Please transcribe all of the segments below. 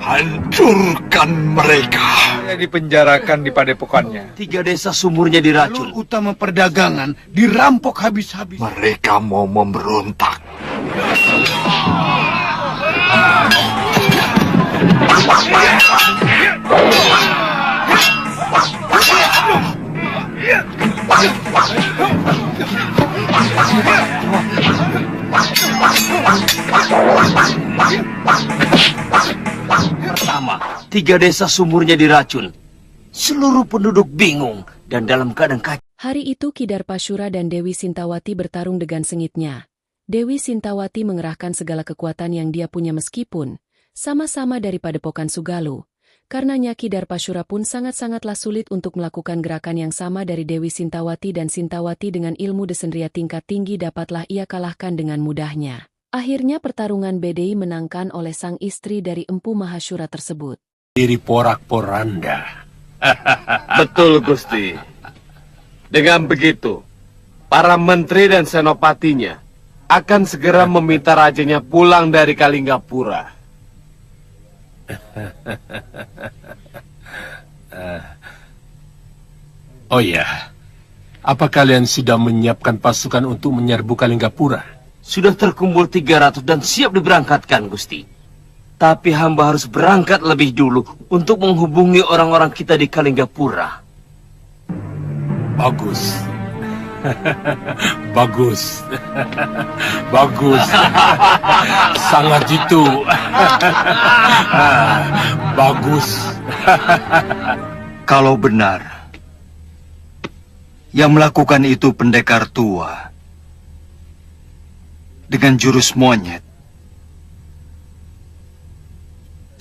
Hancurkan mereka. Dipenjarakan di padepokannya. 3 desa sumurnya diracun. Jalur utama perdagangan dirampok habis-habis. Mereka mau memberontak. Pertama, 3 desa sumurnya diracun. Seluruh penduduk bingung dan dalam keadaan kacau. Hari itu Ki Darpashura dan Dewi Sintawati bertarung dengan sengitnya. Dewi Sintawati mengerahkan segala kekuatan yang dia punya meskipun sama-sama dari padepokan Sugalu. Karenanya Ki Darpashura pun sangat-sangatlah sulit untuk melakukan gerakan yang sama dari Dewi Sintawati, dan Sintawati dengan ilmu desendria tingkat tinggi dapatlah ia kalahkan dengan mudahnya. Akhirnya pertarungan BDI menangkan oleh sang istri dari Empu Mahashura tersebut. Diri porak-poranda. Betul, Gusti. Dengan begitu, para menteri dan senopatinya akan segera meminta rajanya pulang dari Kalinggapura. Oh ya, apa kalian sudah menyiapkan pasukan untuk menyerbu Kalinggapura? Sudah terkumpul 300 dan siap diberangkatkan, Gusti. Tapi hamba harus berangkat lebih dulu untuk menghubungi orang-orang kita di Kalinggapura. Bagus. Bagus. Bagus. Sangat jitu. Bagus. Kalau benar yang melakukan itu pendekar tua dengan jurus monyet,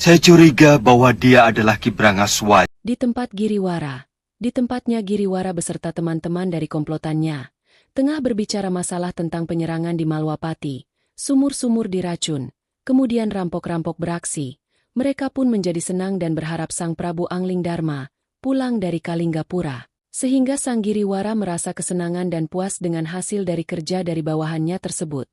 saya curiga bahwa dia adalah Ki Brangaswaja. Di tempat Giriwara. Di tempatnya Giriwara beserta teman-teman dari komplotannya tengah berbicara masalah tentang penyerangan di Malwapati. Sumur-sumur diracun, kemudian rampok-rampok beraksi. Mereka pun menjadi senang dan berharap Sang Prabu Angling Dharma pulang dari Kalinggapura. Sehingga Sang Giriwara merasa kesenangan dan puas dengan hasil dari kerja dari bawahannya tersebut.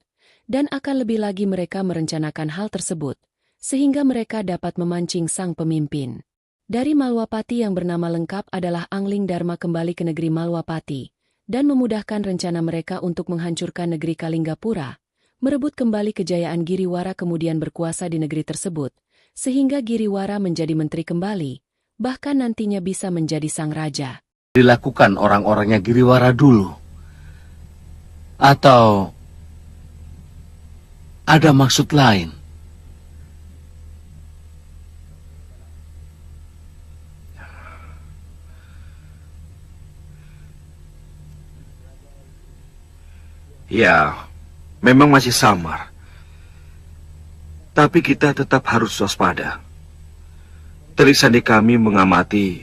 Dan akan lebih lagi mereka merencanakan hal tersebut, sehingga mereka dapat memancing sang pemimpin. Dari Malwapati yang bernama lengkap adalah Angling Dharma kembali ke negeri Malwapati, dan memudahkan rencana mereka untuk menghancurkan negeri Kalinggapura, merebut kembali kejayaan Giriwara kemudian berkuasa di negeri tersebut, sehingga Giriwara menjadi menteri kembali, bahkan nantinya bisa menjadi sang raja. Dilakukan orang-orangnya Giriwara dulu. Atau ada maksud lain? Ya, memang masih samar. Tapi kita tetap harus waspada. Telik sandi kami mengamati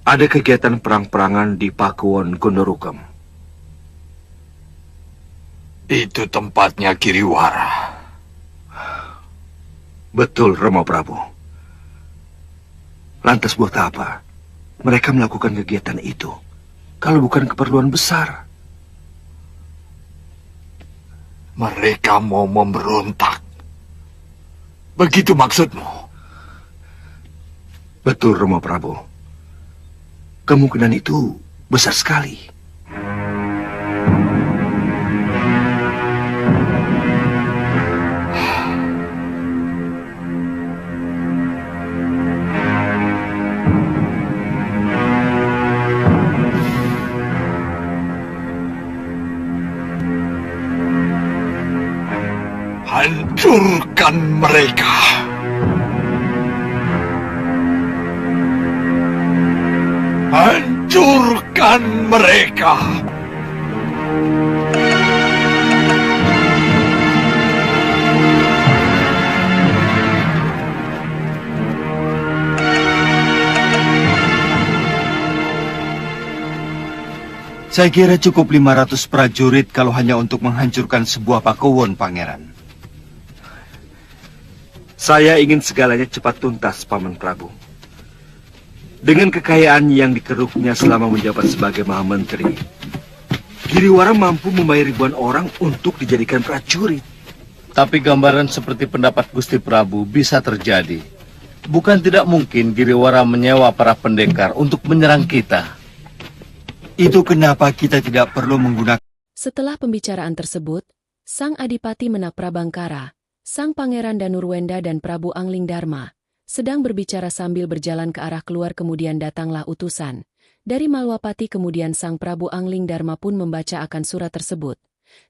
ada kegiatan perang-perangan di Pakuwon Gondorukam. Itu tempatnya Giriwara. Betul, Rama Prabu. Lantas buat apa mereka melakukan kegiatan itu kalau bukan keperluan besar? Mereka mau memberontak. Begitu maksudmu? Betul, Rama Prabu. Kemungkinan itu besar sekali. Hancurkan mereka. Hancurkan mereka. Saya kira cukup 500 prajurit kalau hanya untuk menghancurkan sebuah pakuwon, Pangeran. Saya ingin segalanya cepat tuntas, Paman Prabu. Dengan kekayaan yang dikeruknya selama menjabat sebagai Mahamenteri, Giriwara mampu membayar ribuan orang untuk dijadikan prajurit. Tapi gambaran seperti pendapat Gusti Prabu bisa terjadi Bukan tidak mungkin Giriwara menyewa para pendekar untuk menyerang kita. Itu kenapa kita tidak perlu menggunakan... Setelah pembicaraan tersebut, Sang Adipati Menak Prabangkara, Sang Pangeran Danurwenda dan Prabu Angling Dharma sedang berbicara sambil berjalan ke arah keluar, kemudian datanglah utusan dari Malwapati. Kemudian Sang Prabu Angling Dharma pun membaca akan surat tersebut,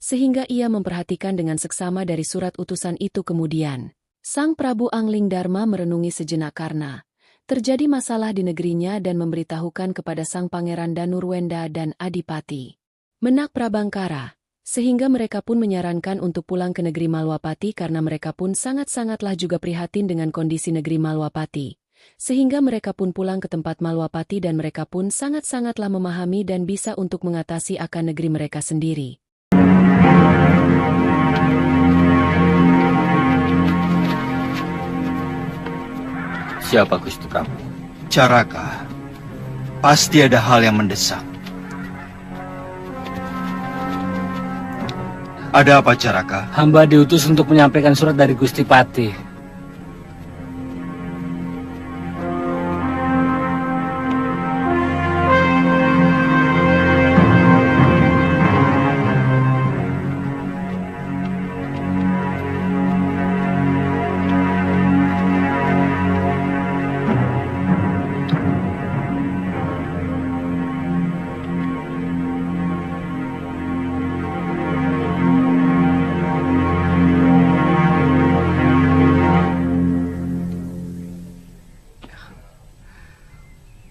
sehingga ia memperhatikan dengan seksama dari surat utusan itu. Kemudian Sang Prabu Angling Dharma merenungi sejenak karena terjadi masalah di negerinya dan memberitahukan kepada Sang Pangeran Danurwenda dan Adipati Menak Prabangkara, sehingga mereka pun menyarankan untuk pulang ke negeri Malwapati karena mereka pun sangat-sangatlah juga prihatin dengan kondisi negeri Malwapati. Sehingga mereka pun pulang ke tempat Malwapati dan mereka pun sangat-sangatlah memahami dan bisa untuk mengatasi akan negeri mereka sendiri. Siapa Gusti Prabu? Caraka, pasti ada hal yang mendesak. Ada apa, Caraka? Hamba diutus untuk menyampaikan surat dari Gusti Pati.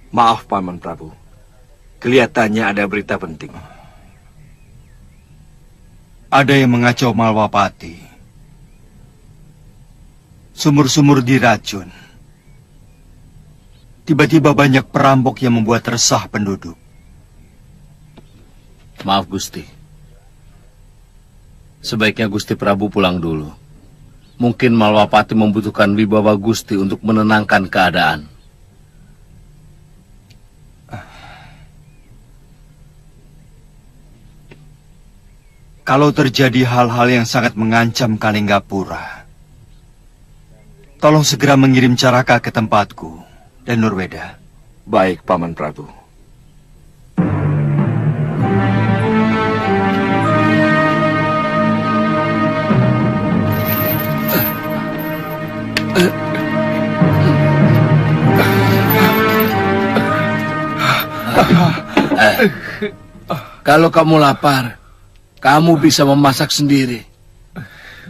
Maaf, Paman Prabu. Kelihatannya ada berita penting. Ada yang mengacau Malwapati. Sumur-sumur diracun. Tiba-tiba banyak perampok yang membuat resah penduduk. Maaf Gusti. Sebaiknya Gusti Prabu pulang dulu. Mungkin Malwapati membutuhkan wibawa Gusti untuk menenangkan keadaan. Kalau terjadi hal-hal yang sangat mengancam Kalinggapura, tolong segera mengirim Caraka ke tempatku dan Nurweda. Baik, Paman Prabu. Kalau kamu lapar, kamu bisa memasak sendiri.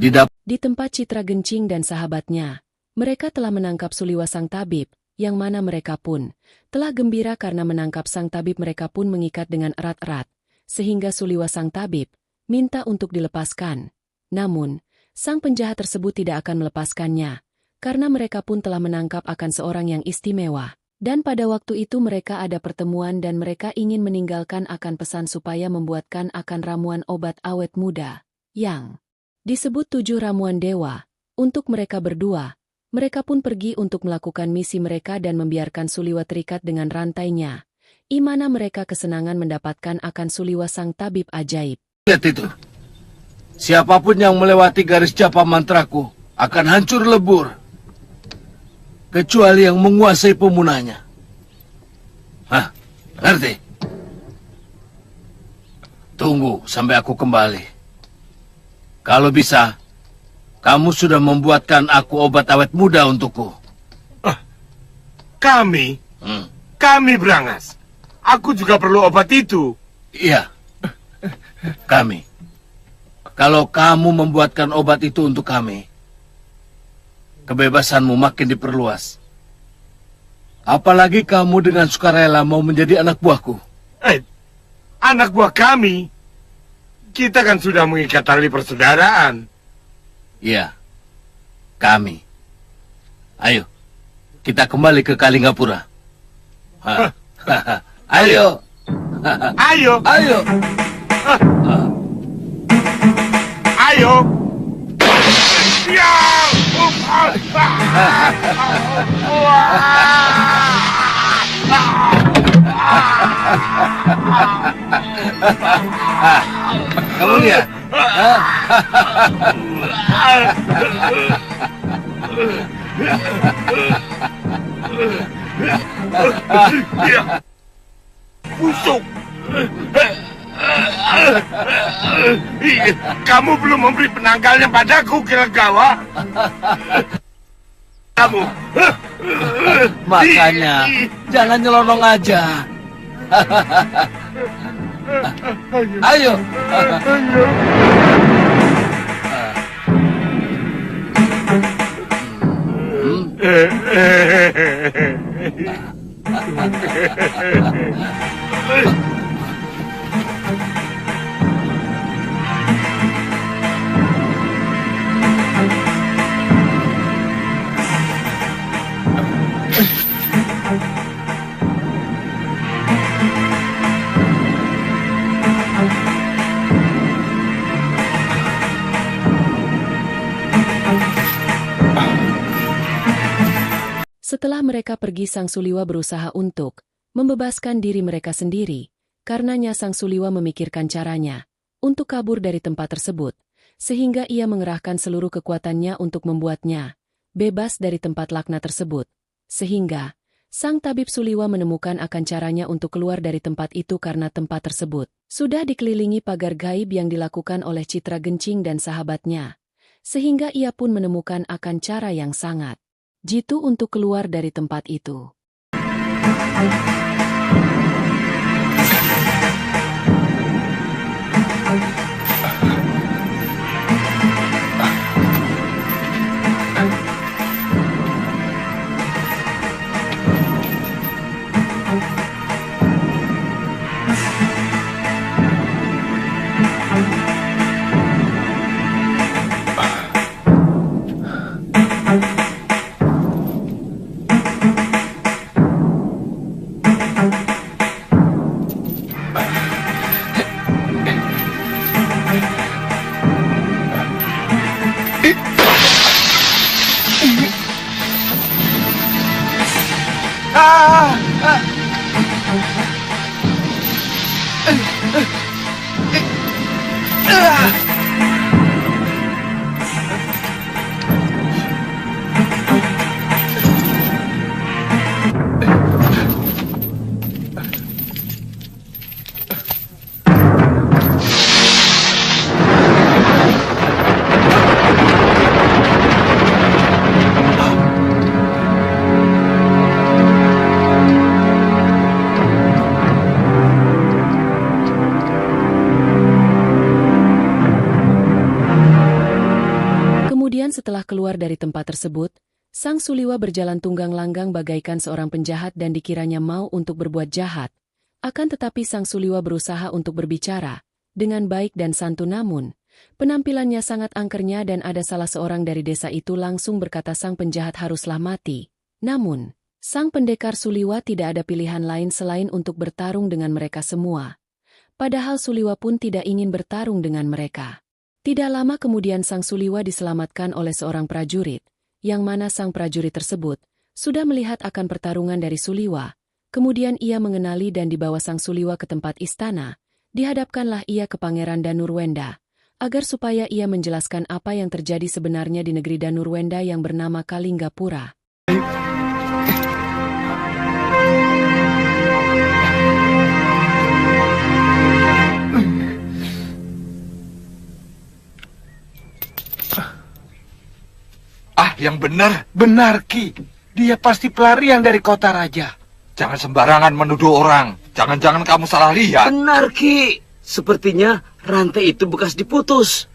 Di tempat Citra Gencing dan sahabatnya, mereka telah menangkap Suliwa Sang Tabib, yang mana mereka pun telah gembira karena menangkap Sang Tabib. Mereka pun mengikat dengan erat-erat, sehingga Suliwa Sang Tabib minta untuk dilepaskan. Namun, sang penjahat tersebut tidak akan melepaskannya, karena mereka pun telah menangkap akan seorang yang istimewa. Dan pada waktu itu mereka ada pertemuan dan mereka ingin meninggalkan akan pesan supaya membuatkan akan ramuan obat awet muda, yang disebut 7 ramuan dewa. Untuk mereka berdua, mereka pun pergi untuk melakukan misi mereka dan membiarkan Suliwa terikat dengan rantainya, di mana mereka kesenangan mendapatkan akan Suliwa Sang Tabib ajaib. Lihat itu. Siapapun yang melewati garis japa mantraku akan hancur lebur. Kecuali yang menguasai pemunanya. Hah, ngerti? Tunggu sampai aku kembali. Kalau bisa, kamu sudah membuatkan aku obat awet muda untukku. Kami? Kami Brangas. Aku juga perlu obat itu. Iya, kami. Kalau kamu membuatkan obat itu untuk kami, kebebasanmu makin diperluas. Apalagi kamu dengan sukarela mau menjadi anak buahku. Anak buah kami? Kita kan sudah mengikat tali persaudaraan. Iya, kami. Ayo, kita kembali ke Kalinggapura. Ayo. Ayo. Ayo. Ayo. Ya! Kamu lihat? Iya. Busuk. Kamu belum memberi penanggalnya padaku, Kilegawa. Kamu. Makanya, jangan nyelonong aja. Ayo. Setelah mereka pergi, Sang Suliwa berusaha untuk membebaskan diri mereka sendiri. Karenanya Sang Suliwa memikirkan caranya untuk kabur dari tempat tersebut, sehingga ia mengerahkan seluruh kekuatannya untuk membuatnya bebas dari tempat laknat tersebut. Sehingga Sang Tabib Suliwa menemukan akan caranya untuk keluar dari tempat itu karena tempat tersebut sudah dikelilingi pagar gaib yang dilakukan oleh Citra Gencing dan sahabatnya. Sehingga ia pun menemukan akan cara yang sangat jitu untuk keluar dari tempat itu. Setelah keluar dari tempat tersebut, Sang Suliwa berjalan tunggang langgang bagaikan seorang penjahat dan dikiranya mau untuk berbuat jahat. Akan tetapi Sang Suliwa berusaha untuk berbicara dengan baik dan santun, namun penampilannya sangat angkernya dan ada salah seorang dari desa itu langsung berkata sang penjahat haruslah mati. Namun, Sang Pendekar Suliwa tidak ada pilihan lain selain untuk bertarung dengan mereka semua. Padahal Suliwa pun tidak ingin bertarung dengan mereka. Tidak lama kemudian Sang Suliwa diselamatkan oleh seorang prajurit, yang mana sang prajurit tersebut sudah melihat akan pertarungan dari Suliwa. Kemudian ia mengenali dan dibawa Sang Suliwa ke tempat istana. Dihadapkanlah ia ke Pangeran Danurwenda, agar supaya ia menjelaskan apa yang terjadi sebenarnya di negeri Danurwenda yang bernama Kalinggapura. Yang benar Ki. Dia pasti pelarian dari kota raja. Jangan sembarangan menuduh orang. Jangan-jangan kamu salah lihat. Benar, Ki. Sepertinya rantai itu bekas diputus.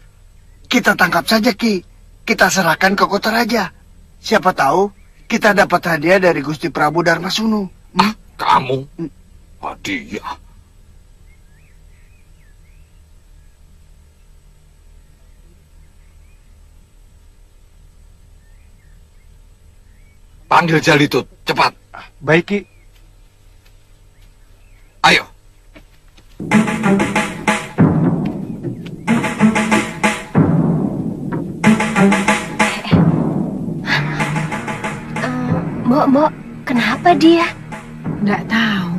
Kita tangkap saja, Ki. Kita serahkan ke kota raja. Siapa tahu kita dapat hadiah dari Gusti Prabu Darmasunu. Kamu? Hadiah? Panggil Jalitut, cepat. Baik, Ki. Ayo. Mbok, kenapa dia? Nggak tahu.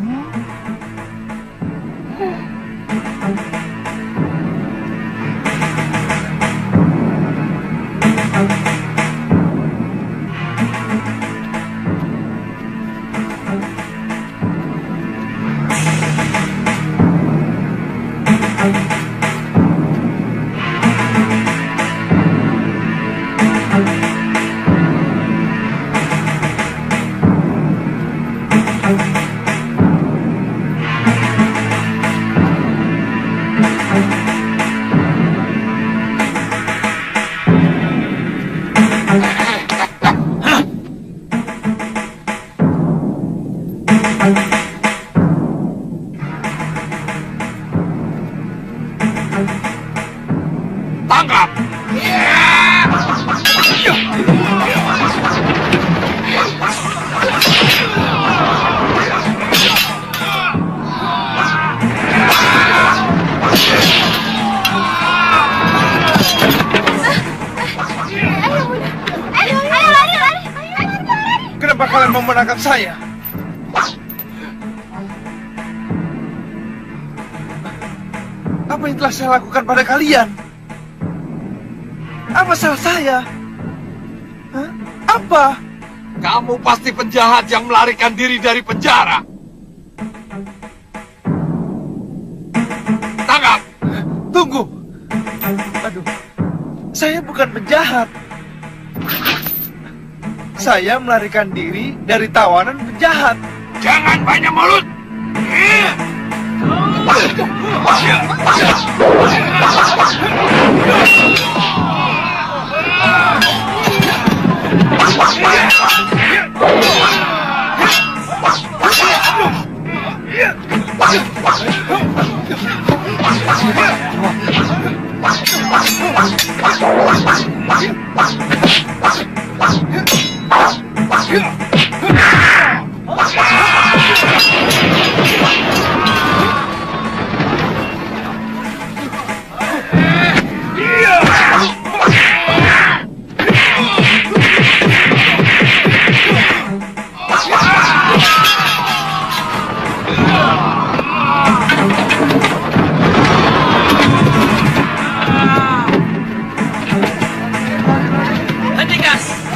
kalian mau menangkap saya? Apa yang telah saya lakukan pada kalian? Apa salah saya? Hah? Apa? Kamu pasti penjahat yang melarikan diri dari penjara. Tangkap! Tunggu. Aduh, saya bukan penjahat. Saya melarikan diri dari tawanan penjahat. Jangan banyak mulut!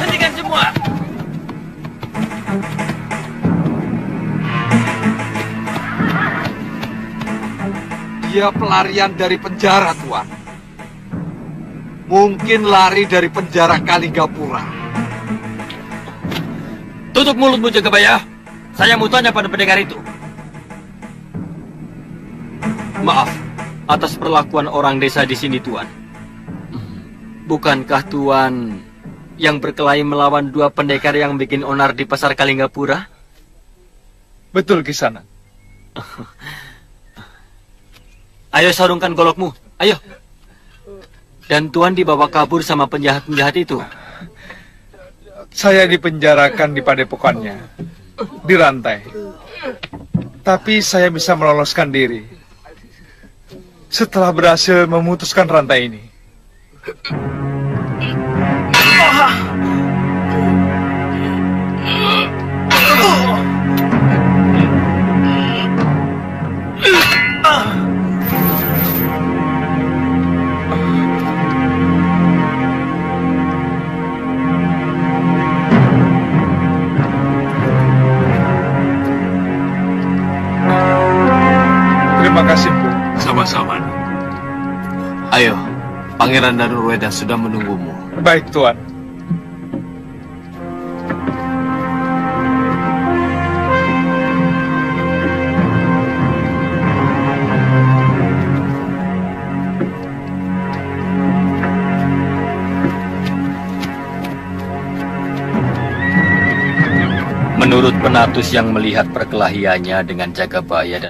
Hentikan semua. Dia pelarian dari penjara, Tuan. Mungkin lari dari penjara Kalinggapura. Tutup mulutmu, Jagabaya. Saya mau tanya pada pendekar itu. Maaf atas perlakuan orang desa di sini, Tuan. Bukankah Tuan yang berkelahi melawan dua pendekar yang bikin onar di pasar Kalinggapura? Betul, Kisanak. Ayo sarungkan golokmu, ayo. Dan Tuan dibawa kabur sama penjahat-penjahat itu. Saya dipenjarakan di padepokannya, dirantai. Tapi saya bisa meloloskan diri setelah berhasil memutuskan rantai ini. Terima kasih, Bu. Sama-sama. Ayo, Pangeran Danurweda sudah menunggumu. Baik, Tuan. Menurut Penatus yang melihat perkelahiannya dengan Jagabaya dan